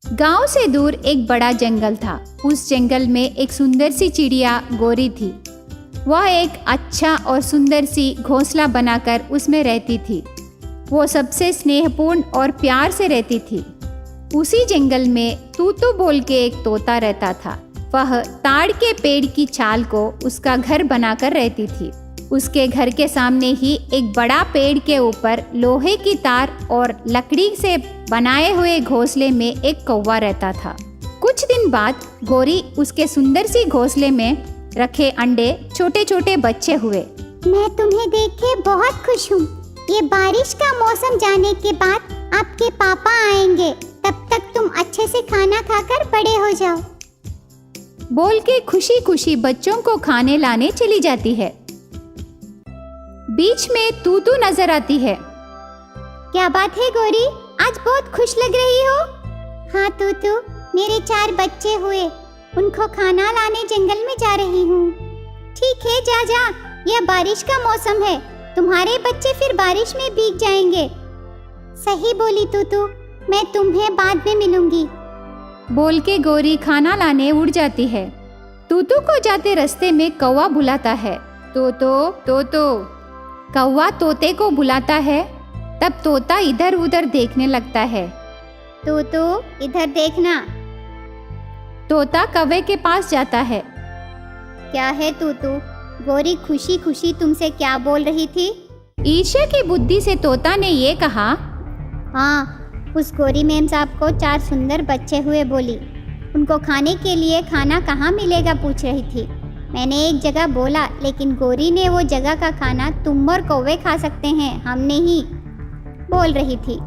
गांव से दूर एक बड़ा जंगल था। उस जंगल में एक सुंदर सी चिड़िया गोरी थी। वह एक अच्छा और सुंदर सी घोंसला बनाकर उसमें रहती थी। वो सबसे स्नेहपूर्ण और प्यार से रहती थी। उसी जंगल में तूतू बोल के एक तोता रहता था। वह ताड़ के पेड़ की छाल को उसका घर बनाकर रहती थी। उसके घर के सामने ही एक बड़ा पेड़ के ऊपर लोहे की तार और लकड़ी से बनाए हुए घोंसले में एक कौवा रहता था। कुछ दिन बाद गोरी उसके सुंदर सी घोंसले में रखे अंडे छोटे छोटे बच्चे हुए। मैं तुम्हें देख के बहुत खुश हूँ। ये बारिश का मौसम जाने के बाद आपके पापा आएंगे, तब तक तुम अच्छे से खाना खाकर बड़े हो जाओ। बोल के खुशी खुशी बच्चों को खाने लाने चली जाती है। बीच में तूतू नजर आती है। क्या बात है गोरी, आज बहुत खुश लग रही हो। हाँ तूतू, मेरे 4 बच्चे हुए, उनको खाना लाने जंगल में जा रही हूँ। ठीक है, जा जा, यह बारिश का मौसम है, तुम्हारे बच्चे फिर बारिश में भीग जाएंगे। सही बोली तूतू, मैं तुम्हें बाद में मिलूंगी। बोल के गोरी खाना लाने उड़ जाती है। तूतू को जाते रास्ते में कौवा बुलाता है, तोतो तोतो। कौवा तोते को बुलाता है। तब तोता इधर उधर देखने लगता है। तूतू इधर देखना। तोता कौवे के पास जाता है। क्या है तूतू, गोरी खुशी खुशी तुमसे क्या बोल रही थी? ईर्ष्या की बुद्धि से तोता ने ये कहा, हाँ, उस गोरी मैम साहब को 4 सुंदर बच्चे हुए बोली। उनको खाने के लिए खाना कहाँ मिलेगा पूछ रही थी। मैंने एक जगह बोला, लेकिन गोरी ने वो जगह का खाना तुम और कौवे खा सकते हैं, हम नहीं बोल रही थी।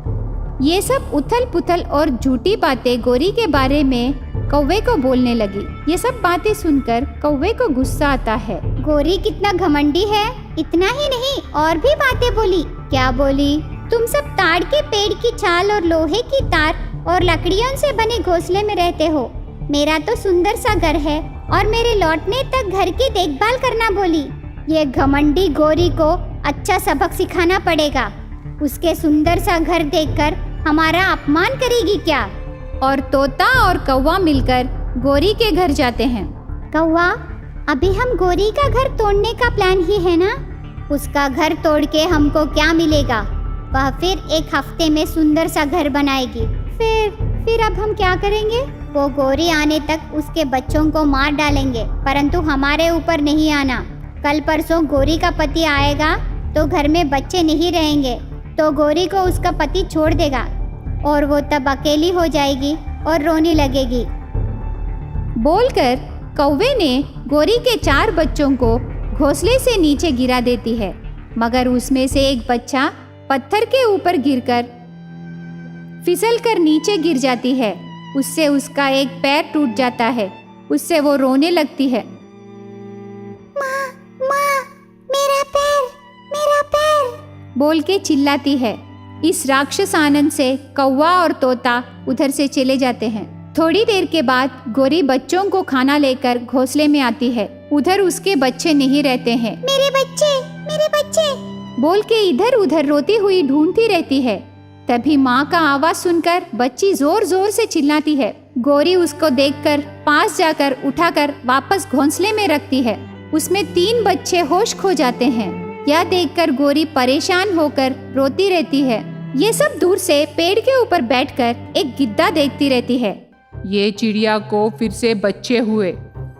ये सब उथल पुथल और झूठी बातें गोरी के बारे में कौवे को बोलने लगी। ये सब बातें सुनकर कौवे को गुस्सा आता है। गोरी कितना घमंडी है। इतना ही नहीं, और भी बातें बोली। क्या बोली? तुम सब ताड़ के पेड़ की छाल और लोहे की तार और लकड़ियों से बने घोंसले में रहते हो। मेरा तो सुंदर सा घर है और मेरे लौटने तक घर की देखभाल करना बोली। ये घमंडी गोरी को अच्छा सबक सिखाना पड़ेगा। उसके सुंदर सा घर देखकर हमारा अपमान करेगी क्या? और तोता और कौवा मिलकर गोरी के घर जाते हैं। कौवा, अभी हम गोरी का घर तोड़ने का प्लान ही है ना? उसका घर तोड़ के हमको क्या मिलेगा? वह फिर एक हफ्ते में सुंदर सा घर बनाएगी। फिर अब हम क्या करेंगे? वो गोरी आने तक उसके बच्चों को मार डालेंगे, परंतु हमारे ऊपर नहीं आना। कल परसों गोरी का पति आएगा तो घर में बच्चे नहीं रहेंगे, तो गोरी को उसका पति छोड़ देगा और वो तब अकेली हो जाएगी और रोने लगेगी। बोलकर कौवे ने गोरी के 4 बच्चों को घोंसले से नीचे गिरा देती है, मगर उसमें से एक बच्चा पत्थर के ऊपर गिरकर फिसलकर नीचे गिर जाती है। उससे उसका एक पैर टूट जाता है। उससे वो रोने लगती है। माँ, माँ, मेरा पैर, मेरा पैर बोल के चिल्लाती है। इस राक्षस आनंद से कौवा और तोता उधर से चले जाते हैं। थोड़ी देर के बाद गोरी बच्चों को खाना लेकर घोंसले में आती है। उधर उसके बच्चे नहीं रहते हैं। मेरे बच्चे, मेरे बच्चे बोल के इधर उधर रोती हुई ढूंढती रहती है। तभी माँ का आवाज सुनकर बच्ची जोर जोर से चिल्लाती है। गोरी उसको देखकर पास जाकर उठाकर वापस घोंसले में रखती है। उसमें 3 बच्चे होश खो जाते हैं। यह देखकर गोरी परेशान होकर रोती रहती है। ये सब दूर से पेड़ के ऊपर बैठकर एक गिद्दा देखती रहती है। ये चिड़िया को फिर से बच्चे हुए,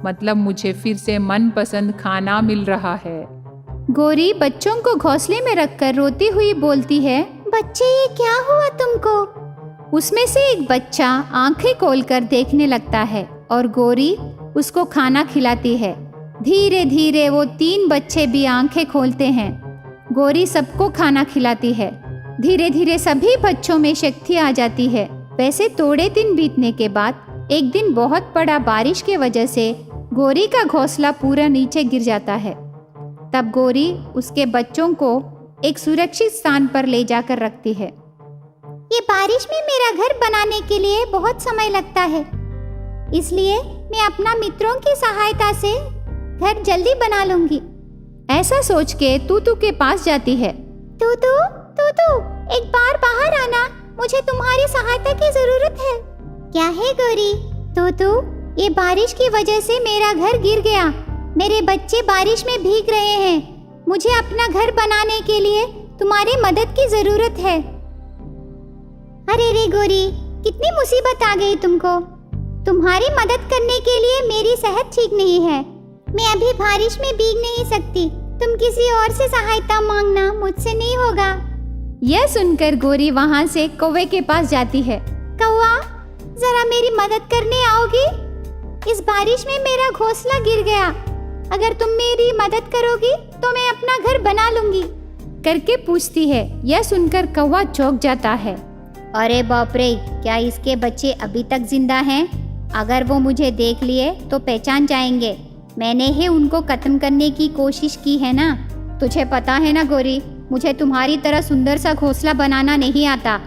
मतलब मुझे फिर से मनपसंद खाना मिल रहा है। गोरी बच्चों को घोंसले में रखकर रोती हुई बोलती है, बच्चे ये क्या हुआ तुमको? उसमें से एक बच्चा आंखें खोलकर देखने लगता है और गोरी उसको खाना खिलाती है। धीरे धीरे वो 3 बच्चे भी आंखें खोलते हैं। गोरी सबको खाना खिलाती है। धीरे धीरे सभी बच्चों में शक्ति आ जाती है। वैसे थोड़े दिन बीतने के बाद एक दिन बहुत बड़ा बारिश की वजह से गोरी का घोंसला पूरा नीचे गिर जाता है। तब गोरी उसके बच्चों को एक सुरक्षित स्थान पर ले जाकर रखती है। ये बारिश में मेरा घर बनाने के लिए बहुत समय लगता है, इसलिए मैं अपना मित्रों की सहायता से घर जल्दी बना लूंगी। ऐसा सोच के तूतू के पास जाती है। तूतू, एक बार बाहर आना, मुझे तुम्हारी सहायता की जरूरत है। क्या है गौरी? तोतू, ये बारिश की वजह से मेरा घर गिर गया। मेरे बच्चे बारिश में भीग रहे हैं। मुझे अपना घर बनाने के लिए तुम्हारी मदद की जरूरत है। अरे रे गौरी, कितनी मुसीबत आ गई तुमको। तुम्हारी मदद करने के लिए मेरी सेहत ठीक नहीं है। मैं अभी बारिश में भीग नहीं सकती। तुम किसी और से सहायता मांगना, मुझसे नहीं होगा। यह सुनकर गौरी वहाँ से कौवे के पास जाती है। कौवा, जरा मेरी मदद करने आओगी? इस बारिश में मेरा घोंसला गिर गया। अगर तुम मेरी मदद करोगी तो मैं अपना घर बना लूंगी, करके पूछती है। यह सुनकर कौवा चौंक जाता है। अरे बाप रे, क्या इसके बच्चे अभी तक जिंदा हैं? अगर वो मुझे देख लिए तो पहचान जाएंगे। मैंने ही उनको खत्म करने की कोशिश की है ना। तुझे पता है ना गौरी, मुझे तुम्हारी तरह सुंदर सा घोंसला बनाना नहीं आता।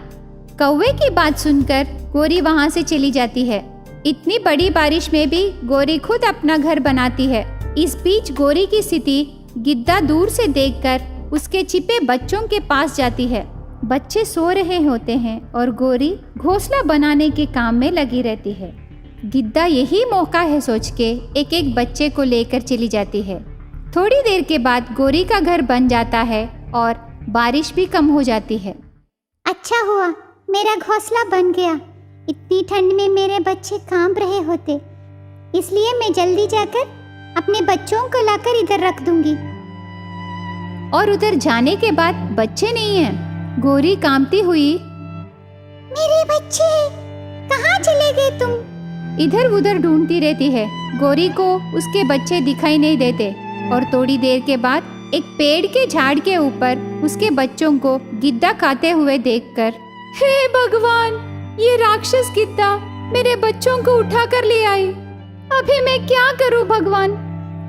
कौवे की बात सुनकर गौरी वहाँ से चली जाती है। इतनी बड़ी बारिश में भी गौरी खुद अपना घर बनाती है। इस बीच गौरी की स्थिति गिद्दा दूर से देखकर उसके छिपे बच्चों के पास जाती है। बच्चे सो रहे होते हैं और गौरी घोंसला बनाने के काम में लगी रहती है। गिद्दा यही मौका है सोच के एक एक बच्चे को लेकर चली जाती है। थोड़ी देर के बाद गौरी का घर बन जाता है और बारिश भी कम हो जाती है। अच्छा हुआ मेरा घोंसला बन गया। इतनी ठंड में मेरे बच्चे कांप रहे होते, इसलिए मैं जल्दी जाकर अपने बच्चों को लाकर इधर रख दूंगी। और उधर जाने के बाद बच्चे नहीं हैं। गौरी कांपती हुई, मेरे बच्चे कहाँ चले गए तुम? इधर उधर ढूंढती रहती है। गौरी को उसके बच्चे दिखाई नहीं देते और थोड़ी देर के बाद एक पेड़ के झाड़ के ऊपर उसके बच्चों को गिद्दा खाते हुए देखकर, हे भगवान, ये राक्षस गिद्दा मेरे बच्चों को उठा कर ले आई। अभी मैं क्या करूं भगवान?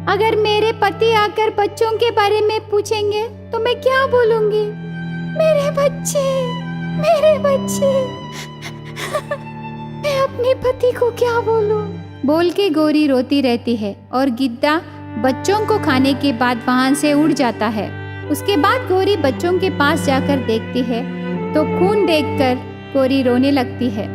अगर मेरे पति आकर बच्चों के बारे में पूछेंगे तो मैं क्या बोलूंगी? मेरे बच्चे, मेरे बच्चे। मैं अपने पति को क्या बोलूं? बोल के गौरी रोती रहती है और गिद्दा बच्चों को खाने के बाद वहां से उड़ जाता है। उसके बाद गौरी बच्चों के पास जाकर देखती है तो खून देखकर गौरी रोने लगती है।